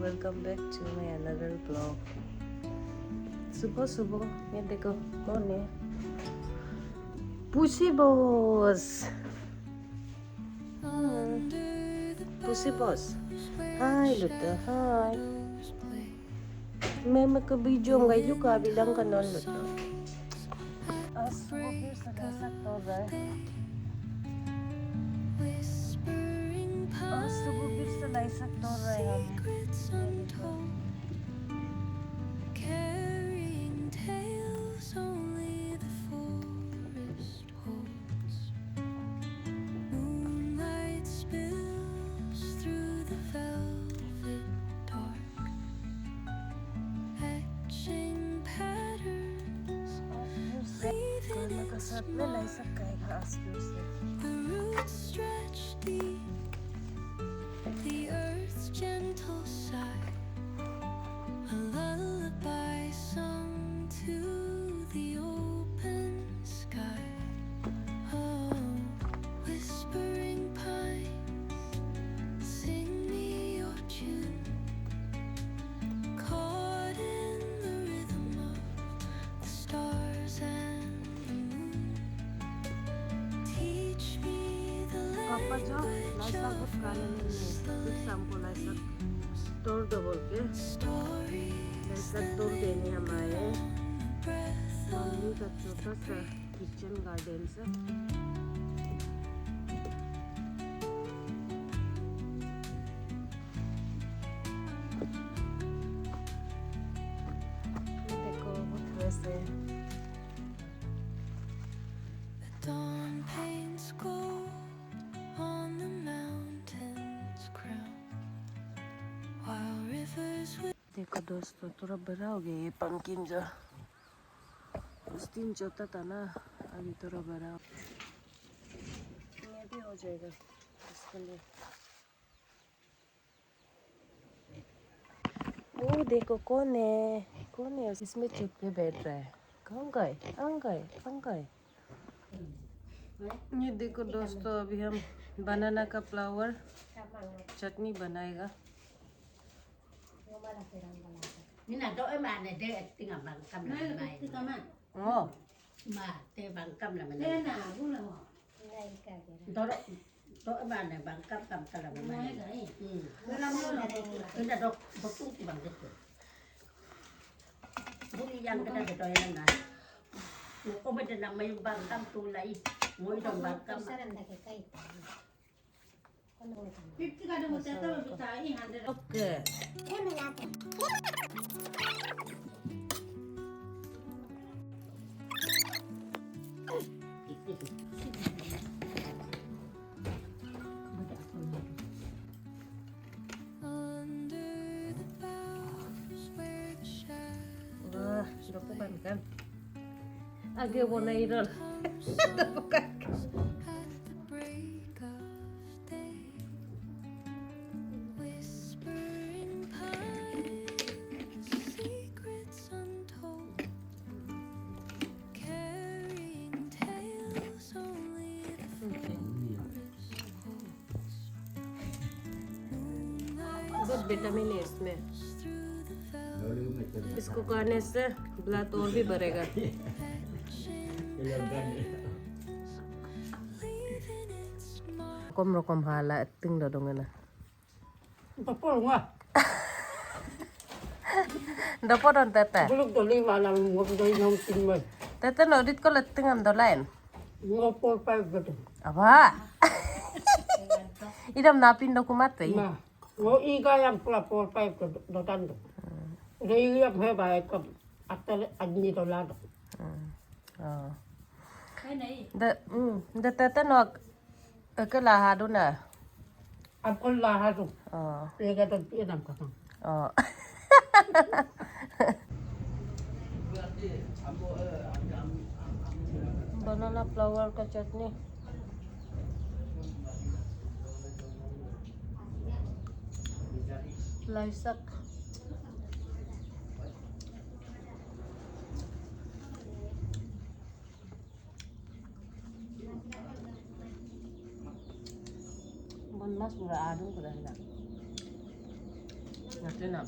welcome back to my another vlog. सुबह सुबह ये देखो कौन है? Pussy boss. Pussy boss. Hi Luto, hi. May magka-video ngayon ka bilang kanon Luto. Subuh फिर से लैसक तो रहा है. सुबह फिर से लैसक तो रहा है हम. साथ में लैसक का है घास फिर से. पापा जो लैसक कुछ खाने नहीं है, कुछ शाम को लैसक तोड़ दो बोल के लैसक तोड़ देने हम आए. मम्मी का छोटा सा किचन गार्डन से. देखो बहुत फ्रेश है. देखो दोस्तों थोड़ा बड़ा हो गया ये पंकिन जो उस दिन छोटा था ना, अभी थोड़ा बड़ा ये भी हो जाएगा इसके लिए. वो देखो कौन है इसमें चुप के बैठ रहा है. कौन गए कौन गए. ये देखो दोस्तों अभी हम बनाना का फ्लावर चटनी बनाएगा. Nina doa mana dia tinggal bangkam lah mana. Oh, Ma dia bangkam lah mana. Thế nào cũng là họ. Doa mana bangkam kam kalau Nói mana. cái. Cái là đọc đọc tu thì bằng cái gì. Budi yang kena doa yang mana. Kau macam nak main bangkam tu lagi. Mau dong bangkam. Fifty का जो होता है तो बिता ही 100. okay. Wah, sudah bukan kan? Agak warna irul. Bukan. बहुत vitamin है इसमें. इसको खाने से ब्लड और भी बढ़ेगा. Rokom hala ting dodongan na. Tapos nga. Dapat on tete. Bulog dali wala mo doy nang tinman. Tete no dit ko letting am dolain. Mo 4-5 gato. Apa? Idam napin dokumat eh. Ma. Mo iga yang pula 4-5 gato dotando. Dai yang he bai ko atal adni to lado. Oh. Cái này. Da tete no ke laha do na. Apol lahat to. Oh. Ega to pinam ka. Oh. Banana flower का चटनी. लैसक. Bon mas mura adung ko dah. Natin na.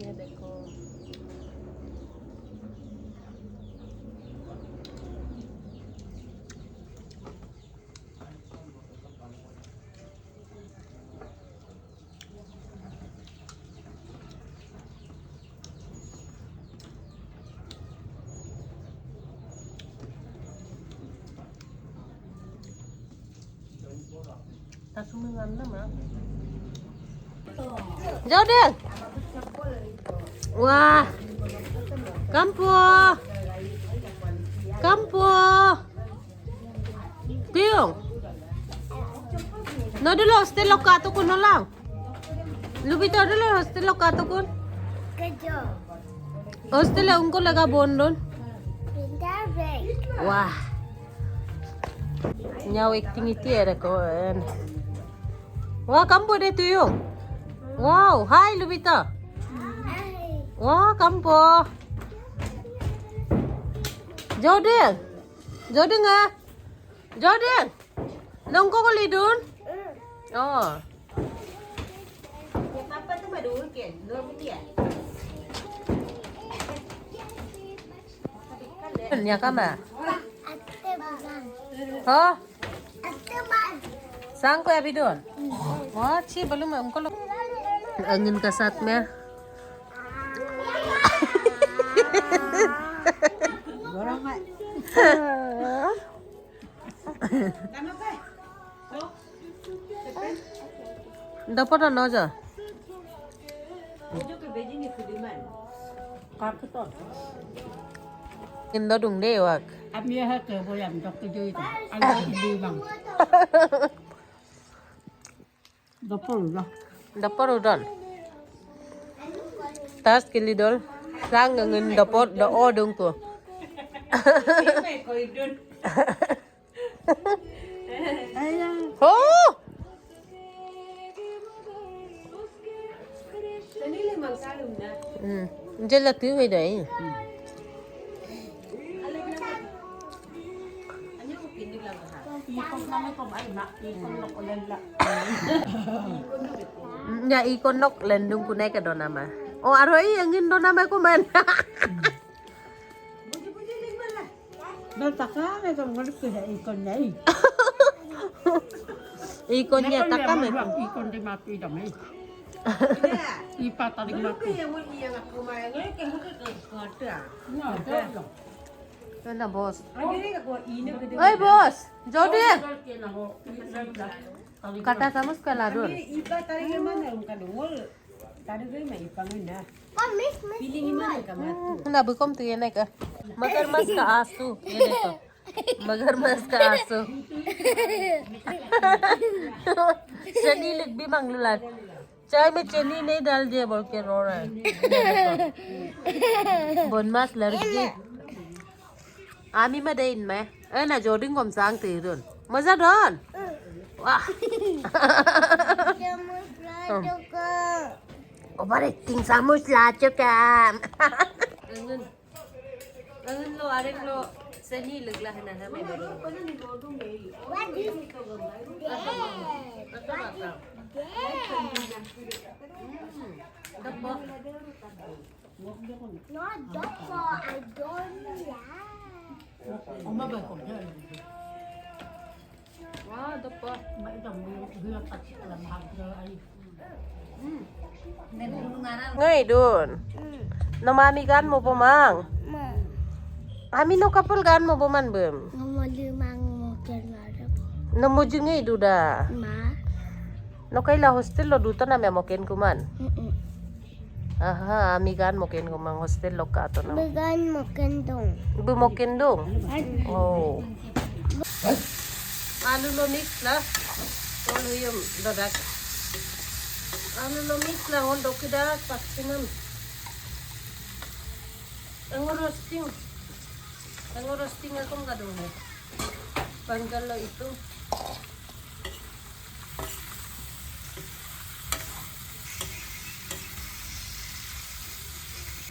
ये देखो ta xuống ăn đó mà Jordan wah Kampur Kampur Tiong no dulu hostel loka tu kun lang Lubito dulu hostel loka tu kun Kerja. hostel la unko laga bondon Pintar break. wah nhau activity ada ko wah Kampur deh Tiong wow hai Lubito Ay. wah Kampur Jordan Jordan ah Jordan nongko ko lidun oh papa tu madu ken lo dia ya kama Ate bagan. ha Ate bagan. sang ko abi don wah chi belum umko lo angin kasat me Gorong mak. dapat ano aja Kapiton. indo dung dewak Ami ha ke boyam dok tu jui tu. Ang di bang. Dapur lah. dapat udan tas kilidol sang angin dapat da odung ko oh Jela tu hay đấy. Ikon kami ko ay mak. Ikon lok ulan la. Nhà ikon nok lên dung kunai ka dona ma. Oh aroi angin dona ma ko man. Dal taka ay kam ngalip ko ikon nyai. Ikonnya takam eh. Ikon di mati dami. Ipa tarik mati. No, dok. Mana bos? Oi bos, Jody. Kata sama sekali dun. Oh, miss. Na bukom tu ye naik ka. Magar mas ka asu. Ye dekho. Magar mas ka asu. चनी लिख भी मांग लूला चाय में चनी नहीं डाल दिया बोल के रो रहा है बनमास लड़की आमी में दे इनमें ना जोडिंग कम सांग तेरुन मजा डन वाह ओवर एक्टिंग सामुस लाचो काम अंगन अंगन लो आरेक लो चनी लगला है ना हमें बरो What is Dapat. not doctor? I don't like. Oma ba ko dyan. Wah, dapat. May itong bilang at alam hagda ay. Ngay dun. Namami kan mo pumang. Ma, Amin no kapal kan mo puman bem. ngomong mo kenara po. Namuju ngay duda. Ma, No kaila hostel lo duta na memoken kuman. mm-mm. Aha, ami kan moken kumang hostel lo ka to na. Bagan mo kendong. Bumoken dong. Oh. Alu lo mix la. Ono yung dadak. Alu lo mix la on dokida paksinam. Ang roasting akong gadong eh. Panggal lo ito.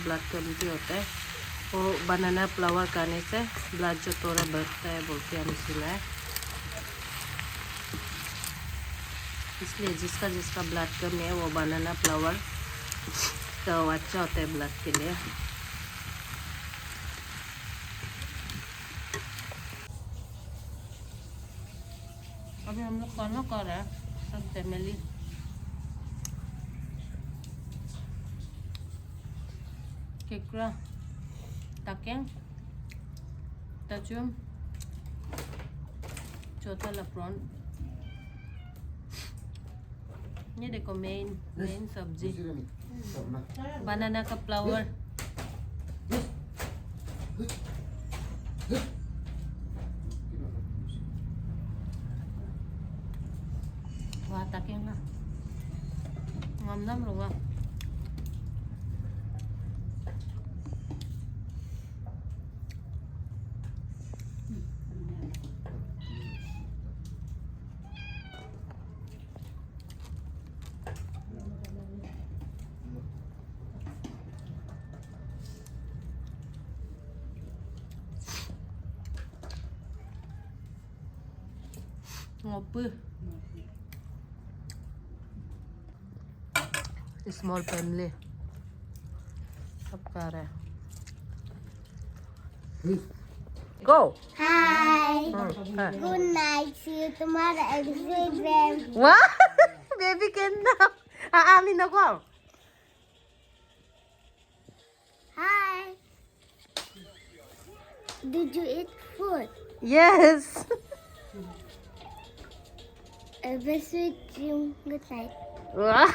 Black quality होता है वो बनाना flower खाने से blood जो थोड़ा बढ़ता है बोल के हमें सुना है, इसलिए जिसका जिसका ब्लड कम है वो बनाना फ्लावर तो अच्छा होता है ब्लड के लिए। अभी हम लोग खाना खा रहे हैं सब फैमिली। केकड़ा, takeng, tajum, चौथा लप्रॉन। ये देखो मेन सब्जी बनाना का flower. Wah, takeng na. Ngam-ngam luôn à. Ngopi. Small family. सब खा रहे हैं। Go. Hi. Hi. Good night. See you tomorrow at 6 a.m. What? Baby ganda. Aamin ako. Hi. Did you eat food? Yes. Best with you. Good night. Wah.